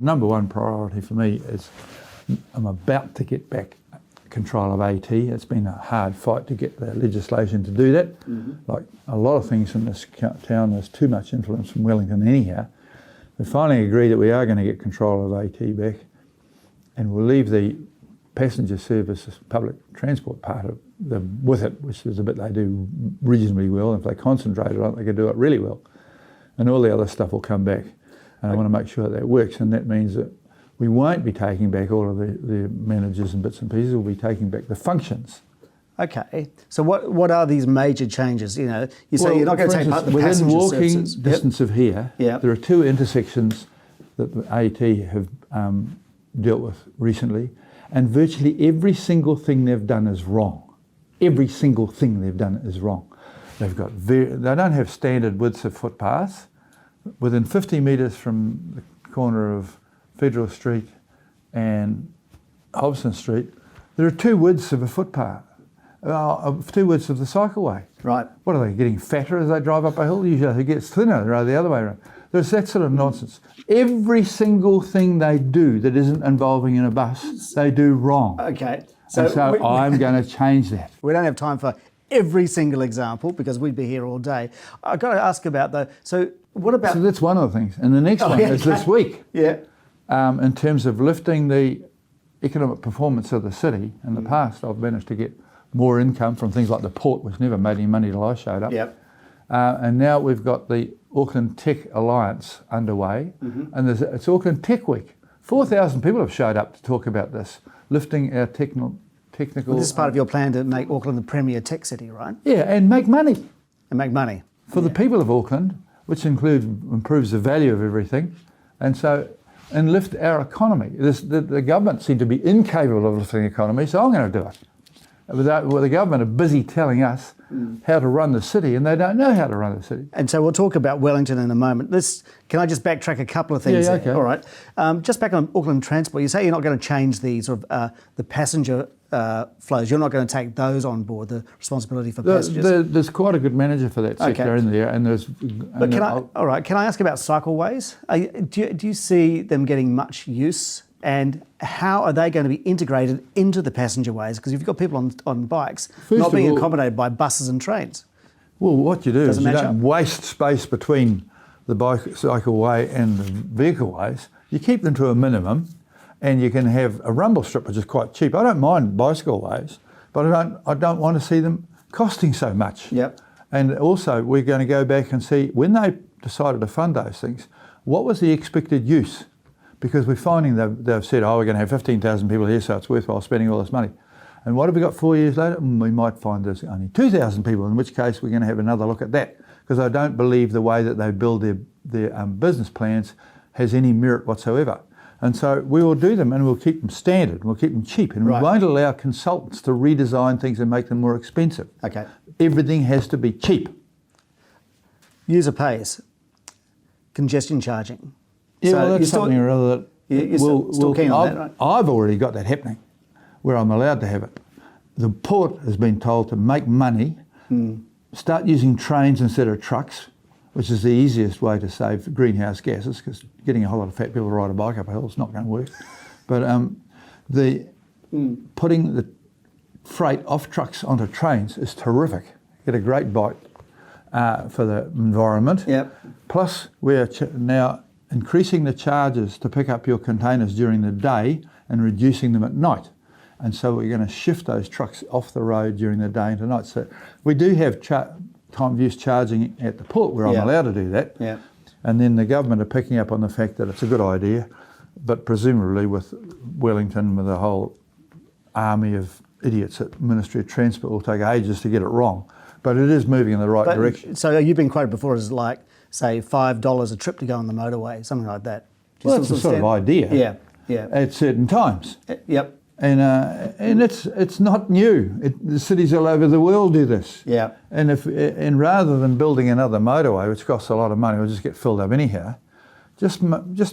Number one priority for me is I'm about to get back control of AT. It's been a hard fight to get the legislation to do that. Like a lot of things in this town, there's too much influence from Wellington anyhow. We finally agreed that we are going to get control of AT back, and we'll leave the passenger services, public transport part of them with it, which is a bit they do reasonably well. If they concentrated on it, they could do it really well. And all the other stuff will come back. And I want to make sure that works, and that means that we won't be taking back all of the managers and bits and pieces. We'll be taking back the functions. Okay, so what are these major changes? You know, you say you're not going to take back the within passenger walking services. distance of here, there are two intersections that the AT have dealt with recently, and virtually every single thing they've done is wrong. Every single thing they've done is wrong. They've got they don't have standard widths of footpaths. Within 50 metres from the corner of Federal Street and Hobson Street, there are two widths of a footpath, two widths of the cycleway. Right. What are they, getting fatter as they drive up a hill? Usually it gets thinner rather the other way around. There's that sort of nonsense. Every single thing they do that isn't involving in a bus, they do wrong. Okay. So I'm going to change that. We don't have time for every single example because we'd be here all day. I've got to ask about so what about... So that's one of the things. And the next one is this week. Yeah. In terms of lifting the economic performance of the city, in the past I've managed to get more income from things like the port, which never made any money till I showed up. Yep. And now we've got the Auckland Tech Alliance underway, and it's Auckland Tech Week. 4,000 people have showed up to talk about this, lifting our technical... Well, this is part of your plan to make Auckland the premier tech city, right? Yeah, and make money. And make money. For the people of Auckland, which improves the value of everything, and lift our economy. The government seem to be incapable of lifting the economy, so I'm going to do it. The government are busy telling us how to run the city, and they don't know how to run the city. And so we'll talk about Wellington in a moment. Can I just backtrack a couple of things? Yeah, okay. All right. Just back on Auckland Transport, you say you're not going to change the sort of the passenger flows. You're not going to take those on board, the responsibility for passengers. There's quite a good manager for that sector in there, and there's. But can I ask about cycleways? Do you see them getting much use? And how are they going to be integrated into the passenger ways? Because you've got people on bikes not being accommodated by buses and trains. Well, what you do is you don't waste space between the cycleway and the vehicle ways. You keep them to a minimum, and you can have a rumble strip, which is quite cheap. I don't mind bicycle ways, but I don't want to see them costing so much. Yep. And also, we're going to go back and see, when they decided to fund those things, what was the expected use? Because we're finding they've said, we're going to have 15,000 people here, so it's worthwhile spending all this money. And what have we got 4 years later? We might find there's only 2,000 people, in which case we're going to have another look at that. Because I don't believe the way that they build their business plans has any merit whatsoever. And so we will do them, and we'll keep them standard, we'll keep them cheap, and we won't allow consultants to redesign things and make them more expensive. Okay. Everything has to be cheap. User pays. Congestion charging. Yeah, well, that's something or other that you're still keen on that, right? I've already got that happening, where I'm allowed to have it. The port has been told to make money, start using trains instead of trucks, which is the easiest way to save greenhouse gases, because getting a whole lot of fat people to ride a bike up a hill is not going to work. But putting the freight off trucks onto trains is terrific. Get a great bite for the environment. Yep. Plus, we're now increasing the charges to pick up your containers during the day and reducing them at night. And so we're going to shift those trucks off the road during the day into night. So we do have time of use charging at the port where I'm allowed to do that. Yeah. And then the government are picking up on the fact that it's a good idea, but presumably with Wellington, with a whole army of idiots at Ministry of Transport, will take ages to get it wrong. But it is moving in the right direction. So you've been quoted before as like, say, $5 a trip to go on the motorway, something like that. Well, that's the sort of idea. Yeah, yeah. At certain times. Yep. And it's not new. The cities all over the world do this. Yeah. And rather than building another motorway, which costs a lot of money, will just get filled up anyhow, just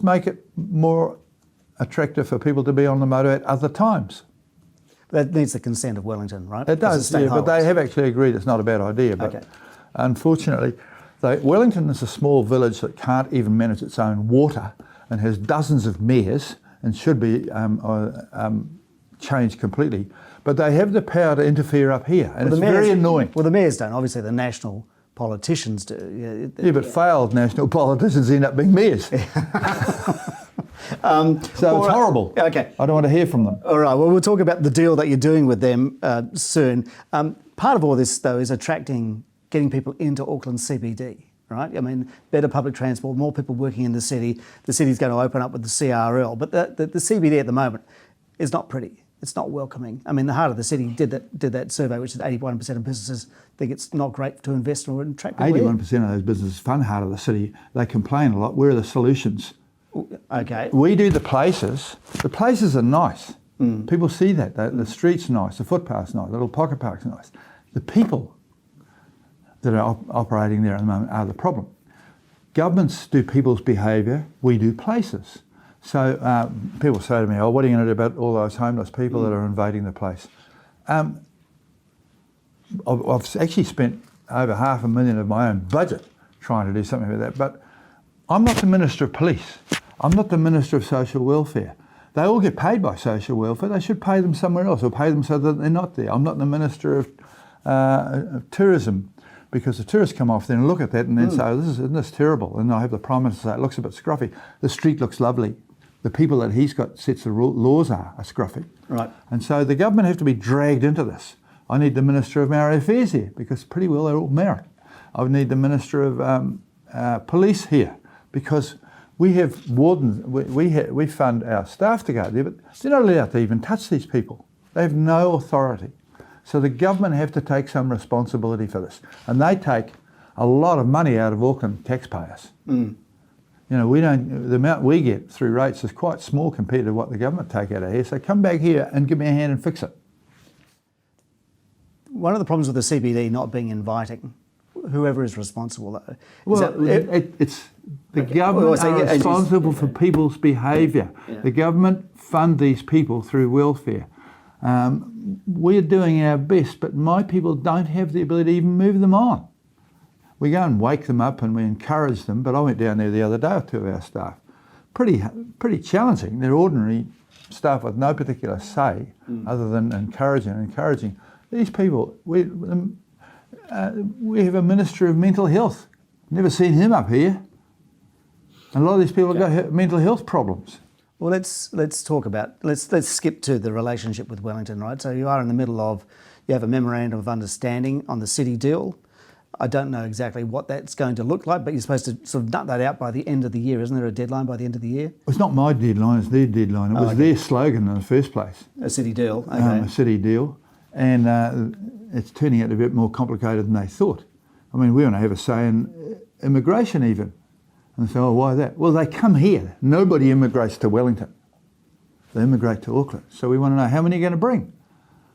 make it more attractive for people to be on the motorway at other times. That needs the consent of Wellington, right? It does, yeah, but they have actually agreed it's not a bad idea. But unfortunately, Wellington is a small village that can't even manage its own water, and has dozens of mayors and should be changed completely. But they have the power to interfere up here, and it's very annoying. Well, the mayors don't. Obviously, the national politicians do. Yeah, but failed national politicians end up being mayors. So it's horrible. Okay. I don't want to hear from them. All right. Well, we'll talk about the deal that you're doing with them soon. Part of all this, though, is getting people into Auckland CBD, right? I mean, better public transport, more people working in the city. The city's going to open up with the CRL. But the CBD at the moment is not pretty. It's not welcoming. I mean, the heart of the city did that survey, which is 81% of businesses think it's not great to invest or attract people. 81% of those businesses fund heart of the city. They complain a lot. Where are the solutions? Okay. We do the places. The places are nice. People see that. The street's nice. The footpath's nice. The little pocket park's nice. The people that are operating there at the moment are the problem. Governments do people's behaviour. We do places. So people say to me, "Oh, what are you going to do about all those homeless people that are invading the place?" I've actually spent over $500,000 of my own budget trying to do something about that. But I'm not the Minister of Police. I'm not the Minister of Social Welfare. They all get paid by social welfare. They should pay them somewhere else or pay them so that they're not there. I'm not the Minister of Tourism, because the tourists come off there and look at that and then say, isn't this terrible? And I have the Prime Minister say, it looks a bit scruffy. The street looks lovely. The people that he's got sets the laws are scruffy. Right. And so the government have to be dragged into this. I need the Minister of Maori Affairs here, because pretty well they're all Maori. I need the Minister of Police here, because we have wardens, we fund our staff to go there, but they're not allowed to even touch these people. They have no authority. So the government have to take some responsibility for this. And they take a lot of money out of Auckland taxpayers. You know, the amount we get through rates is quite small compared to what the government take out of here. So come back here and give me a hand and fix it. One of the problems with the CBD not being inviting, whoever is responsible, though, it's the government are responsible for people's behaviour. Yeah. The government fund these people through welfare. We're doing our best, but my people don't have the ability to even move them on. We go and wake them up and we encourage them, but I went down there the other day with two of our staff. Pretty challenging. They're ordinary staff with no particular say other than encouraging. These people, we have a Minister of Mental Health. Never seen him up here. And a lot of these people have got mental health problems. Well, let's talk about, let's skip to the relationship with Wellington, right? So you are in the middle of, you have a memorandum of understanding on the city deal. I don't know exactly what that's going to look like, but you're supposed to sort of nut that out by the end of the year. Isn't there a deadline by the end of the year? It's not my deadline, it's their deadline. It was their slogan in the first place. A city deal, okay. A city deal. And it's turning out a bit more complicated than they thought. I mean, we want to have a say in immigration even. And they say, oh, why that? Well, they come here. Nobody immigrates to Wellington. They immigrate to Auckland. So we want to know how many are going to bring.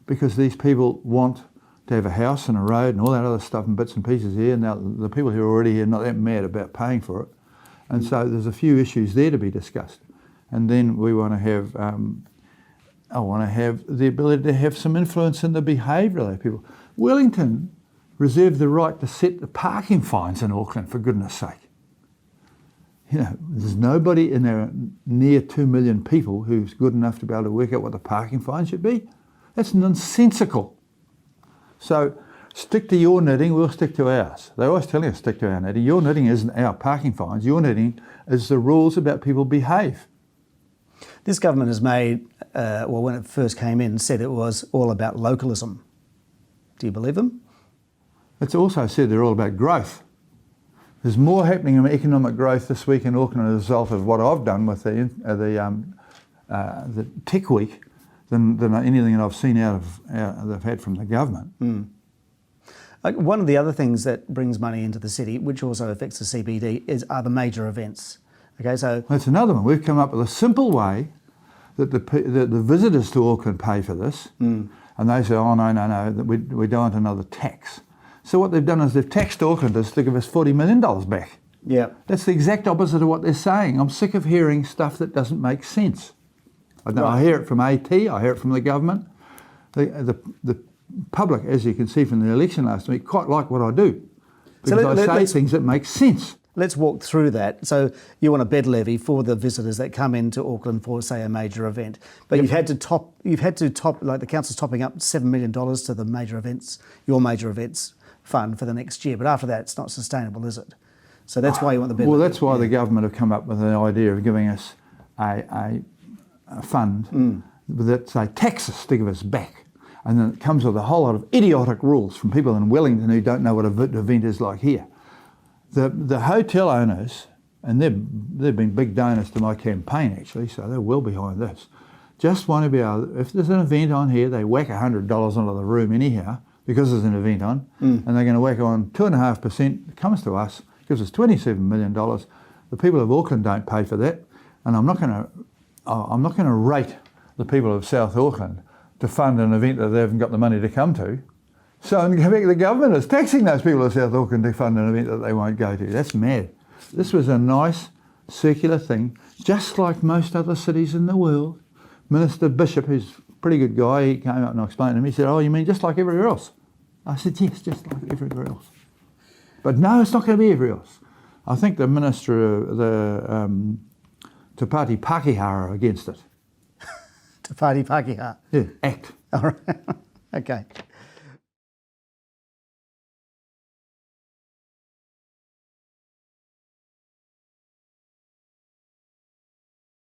Because these people want to have a house and a road and all that other stuff and bits and pieces here. Now, the people who are already here are not that mad about paying for it. And so there's a few issues there to be discussed. And then we want to have, I want to have the ability to have some influence in the behaviour of those people. Wellington reserved the right to set the parking fines in Auckland, for goodness sake. You know, there's nobody in there near 2 million people who's good enough to be able to work out what the parking fine should be. That's nonsensical. So stick to your knitting, we'll stick to ours. They're always telling us stick to our knitting. Your knitting isn't our parking fines. Your knitting is the rules about people behave. This government has made, well, when it first came in, said it was all about localism. Do you believe them? It's also said they're all about growth. There's more happening in economic growth this week in Auckland as a result of what I've done with the Tech Week than anything that I've seen they've had from the government. One of the other things that brings money into the city, which also affects the CBD, are the major events. Okay, so that's another one. We've come up with a simple way that the visitors to Auckland pay for this, and they say, oh no, that we don't want another tax. So what they've done is they've taxed Aucklanders to give us $40 million back. Yeah, that's the exact opposite of what they're saying. I'm sick of hearing stuff that doesn't make sense. I hear it from AT, I hear it from the government. The public, as you can see from the election last week, quite like what I do. Because I say things that make sense. Let's walk through that. So you want a bed levy for the visitors that come into Auckland for, say, a major event, but you've had to top, like the council's topping up $7 million to the major events, your major events fund for the next year. But after that, it's not sustainable, is it? So that's why you want the bed levy. Well, that's why the government have come up with the idea of giving us a fund that, say, taxes to give us back. And then it comes with a whole lot of idiotic rules from people in Wellington who don't know what an event is like here. The hotel owners, and they've been big donors to my campaign actually, so they're well behind this, just want to be able, if there's an event on here, they whack $100 onto the room anyhow, because there's an event on, and they're going to whack on 2.5%, it comes to us, gives us $27 million. The people of Auckland don't pay for that, and I'm not going to rate the people of South Auckland to fund an event that they haven't got the money to come to. So the government is taxing those people of South Auckland to fund an event that they won't go to. That's mad. This was a nice circular thing, just like most other cities in the world. Minister Bishop, who's a pretty good guy, he came up and explained to me, he said, oh, you mean just like everywhere else? I said, yes, just like everywhere else. But no, it's not going to be everywhere else. I think the Minister, Te Pāti Pākehā are against it. Te Pāti Pākehā? Yeah, act. All right. Okay.